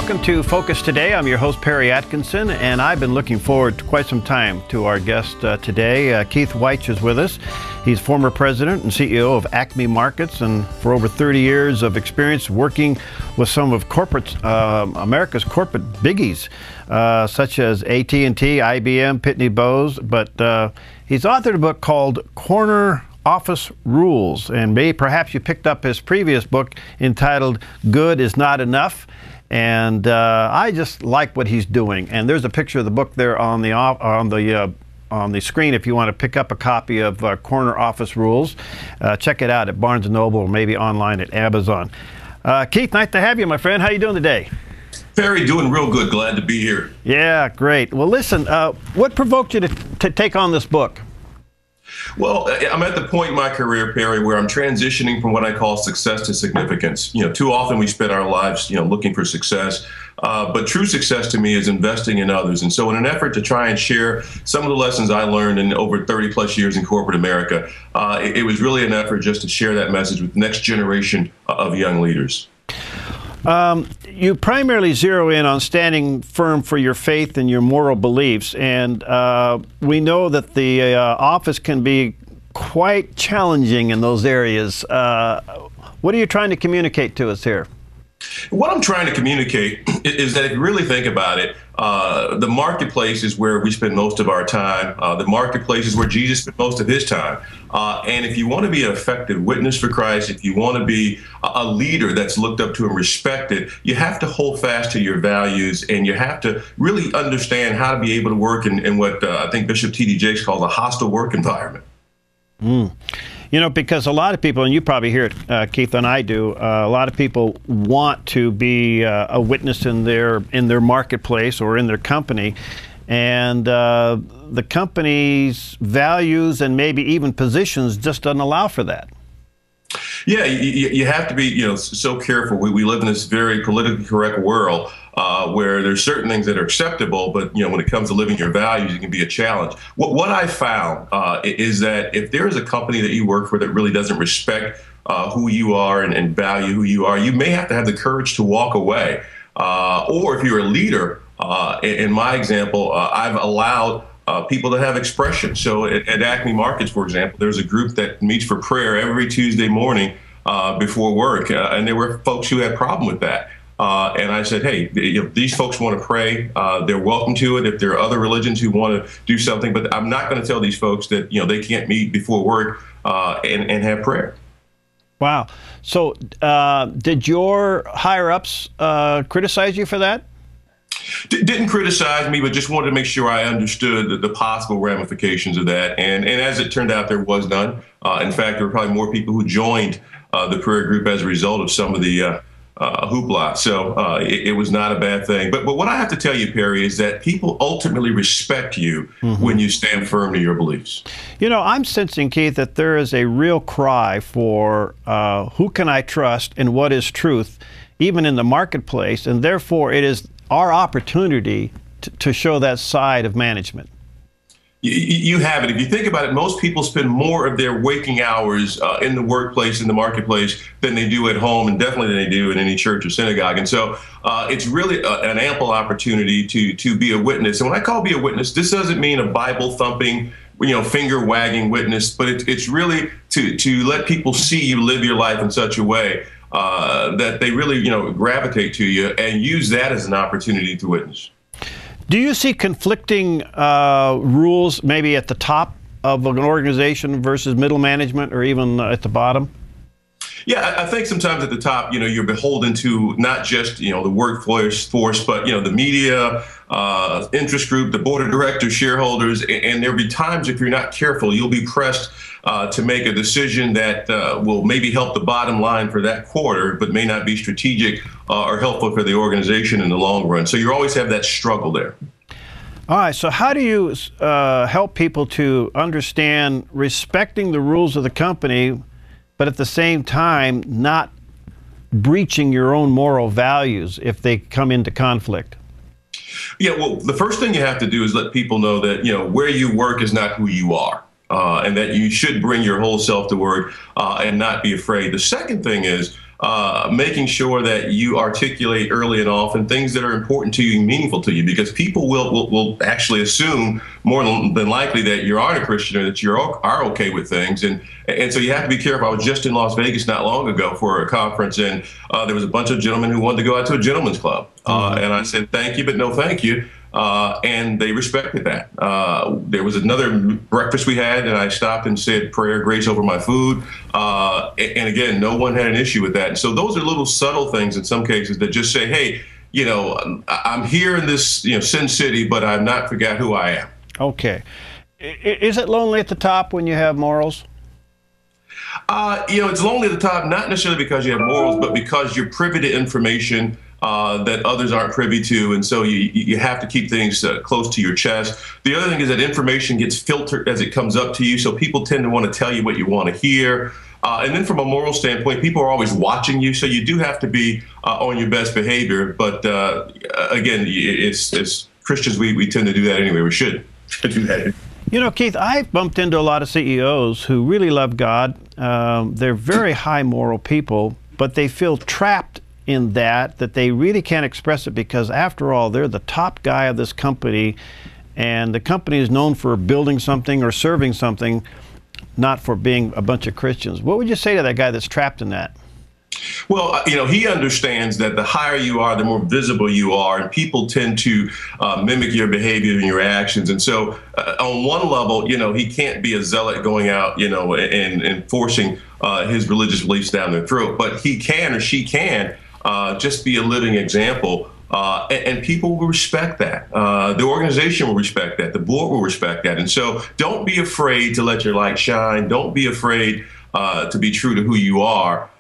Welcome to Focus Today. I'm your host, Perry Atkinson, and I've been looking forward to quite some time to our guest today. Keith Wyche is with us. He's former president and CEO of ACME Markets, and for over 30 years of experience working with some of America's corporate biggies, such as AT&T, IBM, Pitney Bowes. But he's authored a book called Corner Office Rules, and perhaps you picked up his previous book entitled Good is Not Enough. And I just like what he's doing. And there's a picture of the book there on the screen if you want to pick up a copy of Corner Office Rules. Check it out at Barnes & Noble or maybe online at Amazon. Keith, nice to have you, my friend. How you doing today? Perry, doing real good. Glad to be here. Yeah, great. Well, listen, what provoked you to take on this book? Well, I'm at the point in my career, Perry, where I'm transitioning from what I call success to significance. Too often we spend our lives, looking for success. But true success to me is investing in others. And so in an effort to try and share some of the lessons I learned in over 30 plus years in corporate America, it was really an effort just to share that message with the next generation of young leaders. You primarily zero in on standing firm for your faith and your moral beliefs, and we know that the office can be quite challenging in those areas. What are you trying to communicate to us here? What I'm trying to communicate is that if you really think about it, the marketplace is where we spend most of our time. The marketplace is where Jesus spent most of his time. And if you want to be an effective witness for Christ, if you want to be a leader that's looked up to and respected, you have to hold fast to your values, and you have to really understand how to be able to work in what I think Bishop T.D. Jakes calls a hostile work environment. Because a lot of people, and you probably hear it, Keith, and I do, a lot of people want to be a witness in their marketplace or in their company, and the company's values and maybe even positions just doesn't allow for that. Yeah, you have to be, so careful. We live in this very politically correct world where there's certain things that are acceptable, but when it comes to living your values, it can be a challenge. What I found is that if there is a company that you work for that really doesn't respect who you are and value who you are, you may have to have the courage to walk away. Or if you're a leader, in my example, I've allowed people to have expression. So at ACME Markets, for example, there's a group that meets for prayer every Tuesday morning before work, and there were folks who had a problem with that. And I said, hey, if these folks want to pray, they're welcome to it. If there are other religions who want to do something, but I'm not going to tell these folks that they can't meet before work and have prayer. Wow. So did your higher-ups criticize you for that? Didn't criticize me, but just wanted to make sure I understood the possible ramifications of that. And as it turned out, there was none. In fact, there were probably more people who joined the prayer group as a result of some of the hoopla. So it was not a bad thing. But what I have to tell you, Perry, is that people ultimately respect you when you stand firm to your beliefs. I'm sensing, Keith, that there is a real cry for who can I trust and what is truth, even in the marketplace, and therefore it is our opportunity to show that side of management. You have it. If you think about it, most people spend more of their waking hours in the workplace, in the marketplace, than they do at home, and definitely than they do in any church or synagogue. And so it's really an ample opportunity to be a witness. And when I call be a witness, this doesn't mean a Bible-thumping, finger-wagging witness, but it's really to let people see you live your life in such a way that they really, gravitate to you and use that as an opportunity to witness. Do you see conflicting rules maybe at the top of an organization versus middle management or even at the bottom? Yeah, I think sometimes at the top, you're beholden to not just, the workforce, but, the media, interest group, the board of directors, shareholders, and there'll be times if you're not careful, you'll be pressed to make a decision that will maybe help the bottom line for that quarter, but may not be strategic or helpful for the organization in the long run. So you always have that struggle there. All right, so how do you help people to understand respecting the rules of the company, but at the same time not breaching your own moral values if they come into conflict? Yeah, well, the first thing you have to do is let people know that, where you work is not who you are. And that you should bring your whole self to work and not be afraid. The second thing is making sure that you articulate early and often things that are important to you and meaningful to you, because people will actually assume more than likely that you aren't a Christian or that you are okay with things. And so you have to be careful. I was just in Las Vegas not long ago for a conference, and there was a bunch of gentlemen who wanted to go out to a gentleman's club. And I said, thank you, but no thank you. And they respected that. There was another breakfast we had, and I stopped and said prayer, grace over my food. And again, no one had an issue with that. And so those are little subtle things in some cases that just say, hey, I'm here in this, Sin City, but I've not forgot who I am. Okay. Is it lonely at the top when you have morals? It's lonely at the top, not necessarily because you have morals, but because you're privy to information that others aren't privy to, and so you have to keep things close to your chest. The other thing is that information gets filtered as it comes up to you, so people tend to want to tell you what you want to hear. And then from a moral standpoint, people are always watching you, so you do have to be on your best behavior. But again, it's Christians, we tend to do that anyway. We should do that. Keith, I've bumped into a lot of CEOs who really love God. They're very high moral people, but they feel trapped in that they really can't express it because, after all, they're the top guy of this company, and the company is known for building something or serving something, not for being a bunch of Christians. What would you say to that guy that's trapped in that? Well, he understands that the higher you are, the more visible you are, and people tend to mimic your behavior and your actions. And so on one level, he can't be a zealot going out, and forcing his religious beliefs down their throat, but he can, or she can, just be a living example. And people will respect that. The organization will respect that. The board will respect that. And so don't be afraid to let your light shine. Don't be afraid to be true to who you are.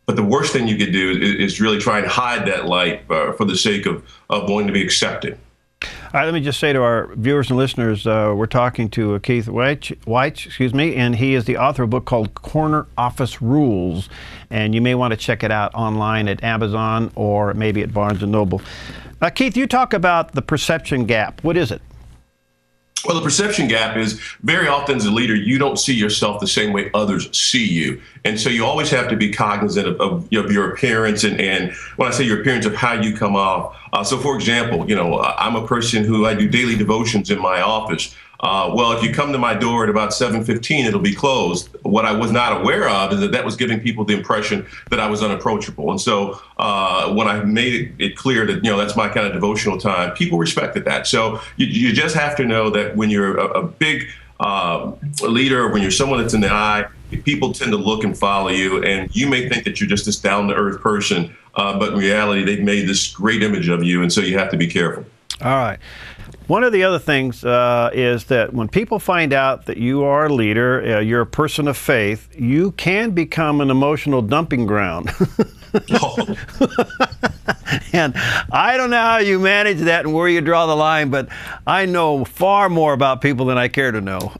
But the worst thing you could do is really try and hide that light for the sake of wanting to be accepted. All right, let me just say to our viewers and listeners, we're talking to Keith Wyche, and he is the author of a book called Corner Office Rules, and you may want to check it out online at Amazon or maybe at Barnes & Noble. Keith, you talk about the perception gap. What is it? Well, the perception gap is very often as a leader, you don't see yourself the same way others see you. And so you always have to be cognizant of your appearance and when I say your appearance, of how you come off. So, for example, I'm a person who I do daily devotions in my office. Well, if you come to my door at about 7:15, it'll be closed. What I was not aware of is that was giving people the impression that I was unapproachable. And so when I made it clear that, that's my kind of devotional time, people respected that. So you just have to know that when you're a big leader, when you're someone that's in the eye, people tend to look and follow you. And you may think that you're just this down-to-earth person, but in reality, they've made this great image of you. And so you have to be careful. All right. One of the other things is that when people find out that you are a leader, you're a person of faith, you can become an emotional dumping ground. Oh. And I don't know how you manage that and where you draw the line, but I know far more about people than I care to know.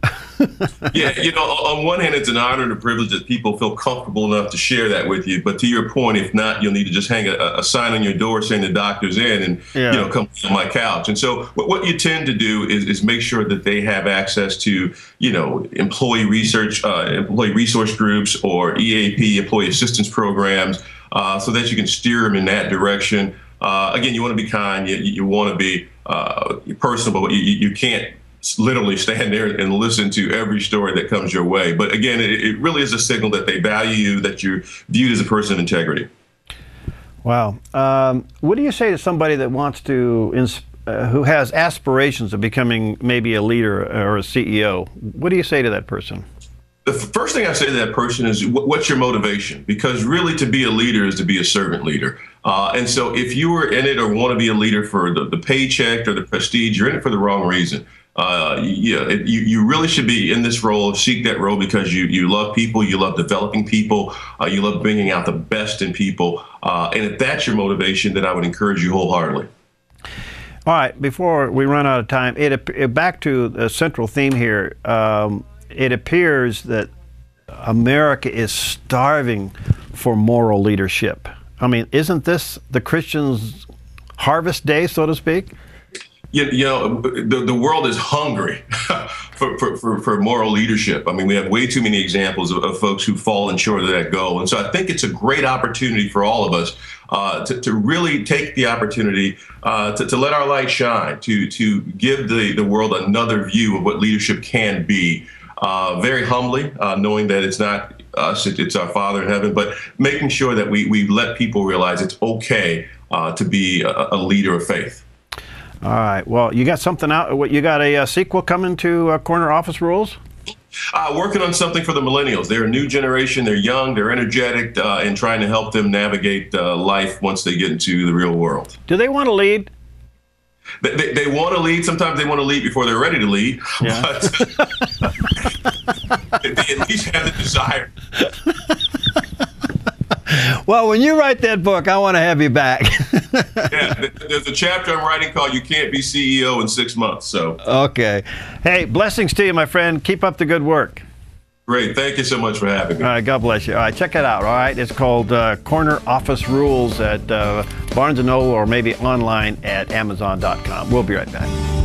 Yeah, on one hand, it's an honor and a privilege that people feel comfortable enough to share that with you. But to your point, if not, you'll need to just hang a sign on your door saying the doctor's in and, come on my couch. And so what you tend to do is make sure that they have access to, employee research, employee resource groups or EAP, employee assistance programs, so that you can steer them in that direction. Again, you want to be kind, you want to be personable, but you can't literally stand there and listen to every story that comes your way. But again, it really is a signal that they value you, that you're viewed as a person of integrity. Wow. What do you say to somebody that wants to, who has aspirations of becoming maybe a leader or a CEO? What do you say to that person? The first thing I say to that person is, what's your motivation? Because really, to be a leader is to be a servant leader. And so if you are in it or want to be a leader for the paycheck or the prestige, you're in it for the wrong reason. You really should be in this role, seek that role because you love people, you love developing people, you love bringing out the best in people. And if that's your motivation, then I would encourage you wholeheartedly. All right, before we run out of time, back to the central theme here. It appears that America is starving for moral leadership. I mean, isn't this the Christians' harvest day, so to speak? The world is hungry for moral leadership. I mean, we have way too many examples of folks who've fallen short of that goal. And so I think it's a great opportunity for all of us to really take the opportunity to let our light shine, to give the world another view of what leadership can be. Very humbly, knowing that it's not us, it's our Father in heaven, but making sure that we let people realize it's okay to be a leader of faith. All right. Well, you got something out. What, you got a sequel coming to Corner Office Rules? Working on something for the millennials. They're a new generation. They're young. They're energetic, and trying to help them navigate life once they get into the real world. Do they want to lead? They want to lead. Sometimes they want to lead before they're ready to lead. Yeah. But they at least have the desire. Well, when you write that book, I want to have you back. Yeah, there's a chapter I'm writing called "You Can't Be CEO in 6 Months." So. Okay. Hey, blessings to you, my friend. Keep up the good work. Great. Thank you so much for having me. All right. God bless you. All right. Check it out. All right. It's called Corner Office Rules at Barnes & Noble, or maybe online at Amazon.com. We'll be right back.